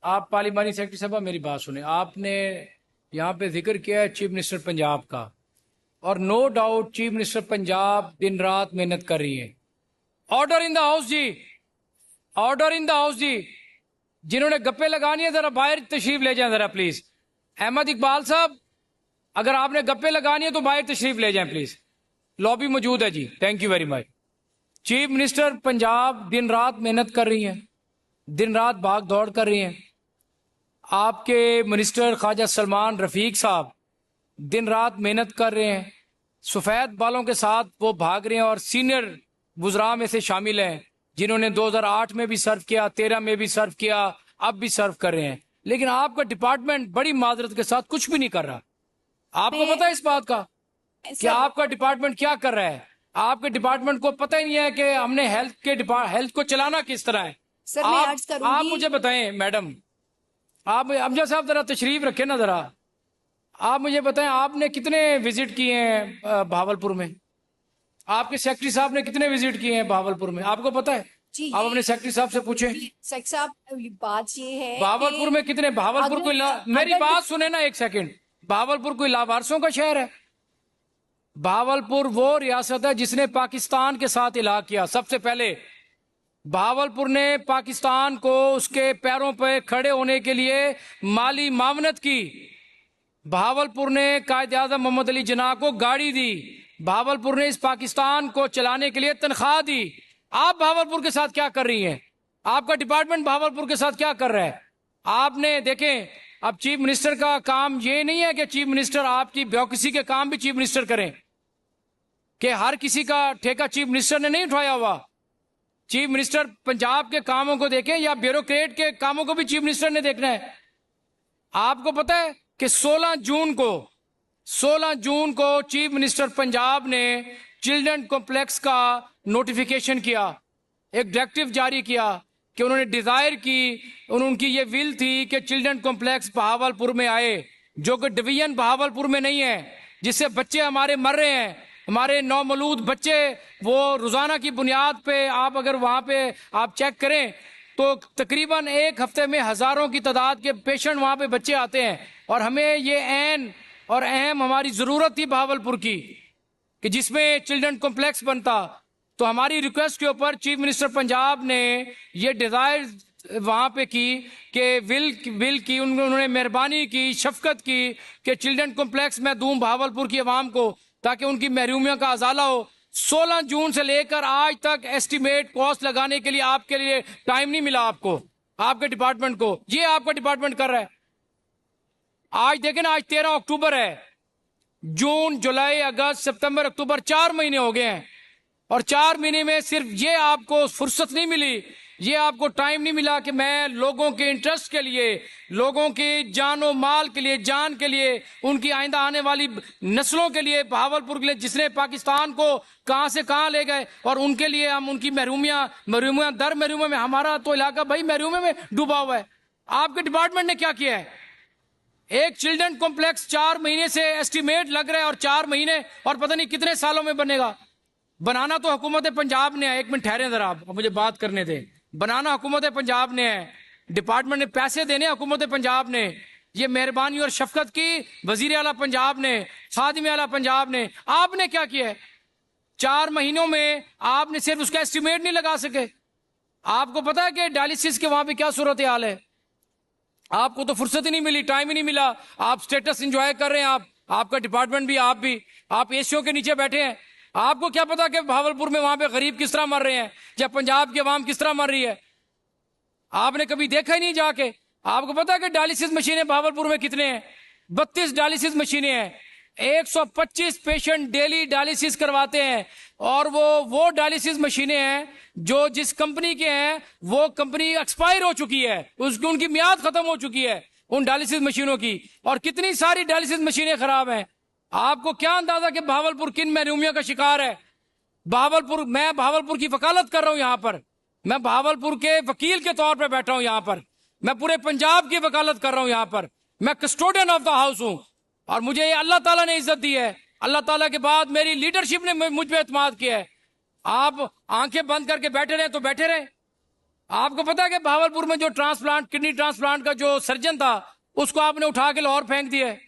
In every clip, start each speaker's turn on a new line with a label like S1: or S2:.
S1: आप पार्लिमानी सेक्रेटरी साहब मेरी बात सुने। आपने यहाँ पे जिक्र किया है चीफ मिनिस्टर पंजाब का, और no doubt chief minister Punjab दिन रात मेहनत कर रही है। ऑर्डर इन द हाउस जी, ऑर्डर इन द हाउस जी। जिन्होंने गप्पे लगानी है जरा बाहर तशरीफ ले जाएं जरा प्लीज। अहमद इकबाल साहब, अगर आपने गप्पे लगानी है तो बाहर तशरीफ ले जाएं प्लीज, लॉबी मौजूद है जी। Thank you very much. Chief minister Punjab दिन रात मेहनत कर रही हैं, दिन रात भाग दौड़ कर रही हैं। आपके मिनिस्टर ख्वाजा सलमान रफीक साहब दिन रात मेहनत कर रहे हैं, सफ़ेद बालों के साथ वो भाग रहे हैं, और सीनियर वुज़रा में से शामिल हैं जिन्होंने 2008 में भी सर्व किया, 13 में भी सर्व किया, अब भी सर्व कर रहे हैं। लेकिन आपका डिपार्टमेंट बड़ी माजरत के साथ कुछ भी नहीं कर रहा। आपको पता है इस बात का कि आपका डिपार्टमेंट क्या कर रहा है? आपके डिपार्टमेंट को पता ही नहीं है कि हमने हेल्थ को चलाना किस तरह है।
S2: सर, मैं अर्ज करूंगी।
S1: आप मुझे बताएं मैडम, आप अमजद साहब जरा तशरीफ रखें ना जरा। आप मुझे बताएं आपने कितने विजिट किए हैं भावलपुर में? आपके सेक्रेटरी साहब ने कितने विजिट किए हैं भावलपुर में? आपको पता है? आप अपने सेक्रेटरी साहब से पूछें।
S2: सेक्रेटरी साहब, बात ये है
S1: भावलपुर में कितने, भावलपुर कोई मेरी बात सुने ना एक सेकंड। भावलपुर कोई लावारसों का शहर है? भावलपुर वो रियासत है जिसने पाकिस्तान के साथ इलाहा किया। सबसे पहले भावलपुर ने पाकिस्तान को उसके पैरों पर खड़े होने के लिए माली मावनत की। भावलपुर ने कायद आज़म मोहम्मद अली जिन्ना को गाड़ी दी। भावलपुर ने इस पाकिस्तान को चलाने के लिए तनख्वाह दी। आप भावलपुर के साथ क्या कर रही हैं? आपका डिपार्टमेंट भावलपुर के साथ क्या कर रहा है? आपने देखें, अब चीफ मिनिस्टर का काम ये नहीं है कि चीफ मिनिस्टर आपकी ब्यूरोक्रेसी के काम भी चीफ मिनिस्टर करें, कि हर किसी का ठेका चीफ मिनिस्टर ने नहीं उठाया हुआ। चीफ मिनिस्टर पंजाब के कामों को देखें या ब्यूरोक्रेट के कामों को भी चीफ मिनिस्टर ने देखना है। आपको पता है कि 16 जून को चीफ मिनिस्टर पंजाब ने चिल्ड्रन कॉम्प्लेक्स का नोटिफिकेशन किया, एक डायरेक्टिव जारी किया कि उन्होंने डिजायर की, उनकी ये विल थी कि चिल्ड्रन कॉम्प्लेक्स बहावलपुर में आए, जो कि डिवीजन बहावलपुर में नहीं है, जिससे बच्चे हमारे मर रहे हैं। हमारे नौमौलूद बच्चे, वो रोजाना की बुनियाद पे आप अगर वहां पे आप चेक करें तो तकरीबन एक हफ्ते में हजारों की तादाद के पेशेंट वहां पे बच्चे आते हैं। और हमें ये ऐन और अहम हमारी जरूरत थी बहावलपुर की कि जिसमें चिल्ड्रन कॉम्प्लेक्स बनता। तो हमारी रिक्वेस्ट के ऊपर चीफ मिनिस्टर पंजाब ने ये डिजायर वहां पे की कि विल की उन्होंने मेहरबानी की, शफकत की कि चिल्ड्रन कॉम्प्लेक्स मैं दूं बहावलपुर की आवाम को, ताकि उनकी महरूमियों का अजाला हो। 16 जून से लेकर आज तक एस्टिमेट कॉस्ट लगाने के लिए आपके लिए टाइम नहीं मिला आपको, आपके डिपार्टमेंट को। ये आपका डिपार्टमेंट कर रहा है। आज देखें ना, आज 13 अक्टूबर है। जून, जुलाई, अगस्त, सितंबर, अक्टूबर 4 महीने हो गए हैं, और 4 महीने में सिर्फ ये आपको फुर्सत नहीं मिली, ये आपको टाइम नहीं मिला कि मैं लोगों के इंटरेस्ट के लिए, लोगों के जानो माल के लिए, जान के लिए, उनकी आइंदा आने वाली नस्लों के लिए, बहावलपुर के लिए जिसने पाकिस्तान को कहां से कहां ले गए, और उनके लिए हम उनकी महरूमियां दर महरूमियों में, हमारा तो इलाका भाई महरूमियों में डूबा हुआ है। आपके डिपार्टमेंट ने क्या किया है? एक चिल्ड्रन कॉम्प्लेक्स 4 महीने से एस्टिमेट लग रहा है, और 4 महीने और पता नहीं कितने सालों में बनेगा। बनाना तो हुकूमत पंजाब ने है। एक मिनट ठहरे जरा, आप मुझे बात करने दें। बनाना हुकूमत पंजाब ने है, डिपार्टमेंट ने पैसे देने हुकूमत पंजाब ने, ये मेहरबानी और शफकत की वजीर आला पंजाब ने, खादिम आला पंजाब ने। आपने क्या किया है? 4 महीनों में आपने सिर्फ उसका एस्टिमेट नहीं लगा सके। आपको पता है कि डायलिसिस के वहां पे क्या सूरत हाल है? आपको तो फुर्सत ही नहीं मिली, टाइम ही नहीं मिला। आप स्टेटस एंजॉय कर रहे हैं, आपका डिपार्टमेंट भी, आप एसीओ के नीचे बैठे हैं। आपको क्या पता कि भावलपुर में वहां पे गरीब किस तरह मर रहे हैं, या पंजाब की आवाम किस तरह मर रही है? आपने कभी देखा ही नहीं जाके। आपको पता है कि डायलिसिस मशीनें भावलपुर में कितने हैं? 32 डायलिसिस मशीनें हैं। 125 पेशेंट डेली डायलिसिस करवाते हैं, और वो डायलिसिस मशीनें हैं जो जिस कंपनी के हैं, वो कंपनी एक्सपायर हो चुकी है, उसकी उनकी मियाद खत्म हो चुकी है उन डायलिसिस मशीनों की। और कितनी सारी डायलिसिस मशीनें खराब हैं। आपको क्या अंदाजा कि भावलपुर किन महरूमियों का शिकार है? मैं भावलपुर की वकालत कर रहा हूं यहां पर, मैं भावलपुर के वकील के तौर पर बैठा हूं यहां पर, मैं पूरे पंजाब की वकालत कर रहा हूं यहां पर। मैं कस्टोडियन ऑफ द हाउस हूं, और मुझे ये अल्लाह ताला ने इज्जत दी है। अल्लाह ताला के बाद मेरी लीडरशिप ने मुझ पे एतमाद किया है। आप आंखें बंद करके बैठे रहे तो बैठे रहे, आपको पता है कि भावलपुर में जो ट्रांसप्लांट, किडनी ट्रांसप्लांट का जो सर्जन था, उसको आपने उठा के लाहौर फेंक दिया है।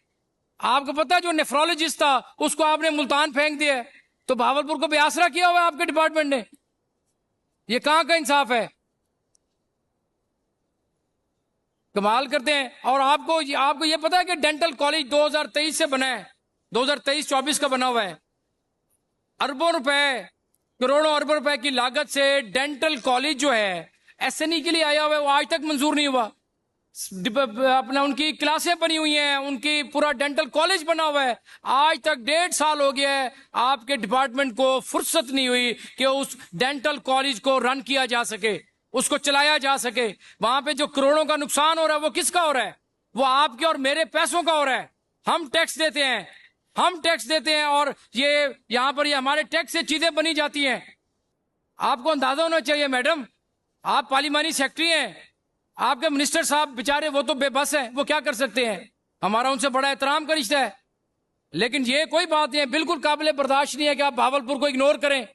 S1: आपको पता है जो नेफ्रोलॉजिस्ट था, उसको आपने मुल्तान फेंक दिया है। तो भावलपुर को बेआसरा किया हुआ है आपके डिपार्टमेंट ने। ये कहां का इंसाफ है? कमाल करते हैं। और आपको ये पता है कि डेंटल कॉलेज 2023 से बना है, 2023-24 का बना हुआ है। अरबों रुपए, करोड़ों अरबों रुपए की लागत से डेंटल कॉलेज जो है एसएनई के लिए आया हुआ है, वो आज तक मंजूर नहीं हुआ। अपना उनकी क्लासें बनी हुई हैं, उनकी पूरा डेंटल कॉलेज बना हुआ है, आज तक 1.5 साल हो गया है। आपके डिपार्टमेंट को फुर्सत नहीं हुई कि उस डेंटल कॉलेज को रन किया जा सके, उसको चलाया जा सके। वहां पे जो करोड़ों का नुकसान हो रहा है, वो किसका हो रहा है? वो आपके और मेरे पैसों का हो रहा है। हम टैक्स देते हैं, हम टैक्स देते हैं, और ये यहां पर ये हमारे टैक्स से चीजें बनी जाती हैं। आपको अंदाजा होना चाहिए मैडम, आप पार्लिमानी सेक्रेटरी हैं, आपके मिनिस्टर साहब बेचारे वो तो बेबस हैं, वो क्या कर सकते हैं? हमारा उनसे बड़ा एहतराम का रिश्ता है, लेकिन ये कोई बात नहीं है, बिल्कुल काबिल बर्दाश्त नहीं है कि आप भावलपुर को इग्नोर करें।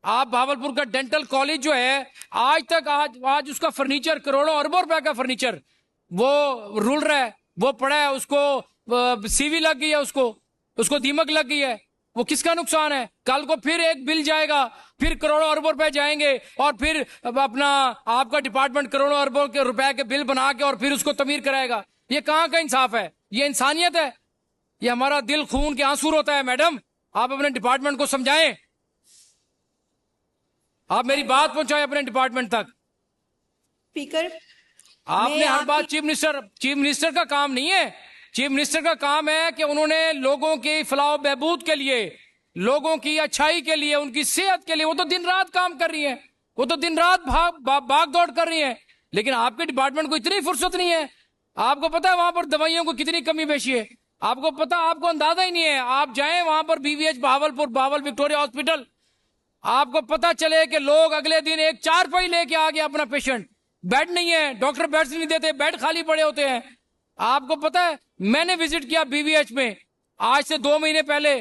S1: आप भावलपुर का डेंटल कॉलेज जो है, आज तक आज उसका फर्नीचर, करोड़ों अरबों रुपए का फर्नीचर वो रुल रहा है, वो पड़ा है, उसको सीवी लग गई है, उसको दीमक लग गई है। वो किसका नुकसान है? कल को फिर एक बिल जाएगा, फिर करोड़ों अरबों रुपए जाएंगे, और फिर अपना आपका डिपार्टमेंट करोड़ों अरबों के रुपए के बिल बना के और फिर उसको तमीर कराएगा। ये कहां का इंसाफ है? ये इंसानियत है? ये हमारा दिल खून के आंसू होता है। मैडम, आप अपने डिपार्टमेंट को समझाएं, आप मेरी बात पहुंचाएं अपने डिपार्टमेंट तक।
S2: स्पीकर,
S1: आपने
S2: मैं
S1: हर बात
S2: आपकी
S1: चीफ मिनिस्टर का काम नहीं है। चीफ मिनिस्टर का काम है कि उन्होंने लोगों की फलाह बहबूद के लिए, लोगों की अच्छाई के लिए, उनकी सेहत के लिए वो तो दिन रात काम कर रही है, वो तो दिन रात भाग दौड़ कर रही है। लेकिन आपके डिपार्टमेंट को इतनी फुर्सत नहीं है। आपको पता है वहां पर दवाइयों को कितनी कमी पेशी है? आपको पता, आपको अंदाजा ही नहीं है। आप जाएं वहां पर बीवीएच भावलपुर, भावल विक्टोरिया हॉस्पिटल, आपको पता चले कि लोग अगले दिन एक चारपाई लेके आ गया अपना पेशेंट, बेड नहीं है, डॉक्टर बेड्स नहीं देते, बेड खाली पड़े होते हैं। आपको पता है मैंने विजिट किया बीवीएच में आज से 2 महीने पहले।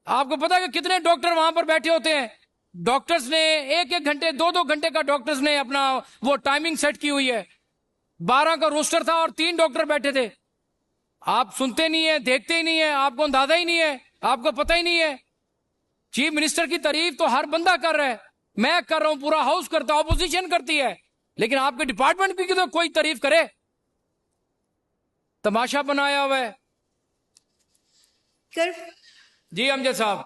S1: आपको पता है कि कितने डॉक्टर वहां पर बैठे होते हैं? डॉक्टर्स ने 1-1 घंटे, 2-2 घंटे का डॉक्टर्स ने अपना वो टाइमिंग सेट की हुई है। 12 का रोस्टर था और 3 डॉक्टर बैठे थे। आप सुनते नहीं है, देखते ही नहीं है, आपको अंदाजा ही नहीं है, आपको पता ही नहीं है। चीफ मिनिस्टर की तारीफ तो हर बंदा कर रहा है, मैं कर रहा हूं, पूरा हाउस करता, ऑपोजिशन करती है, लेकिन आपके डिपार्टमेंट की तो कोई तारीफ करे? तमाशा बनाया हुआ है।
S2: कर
S1: जी अमजद साहब।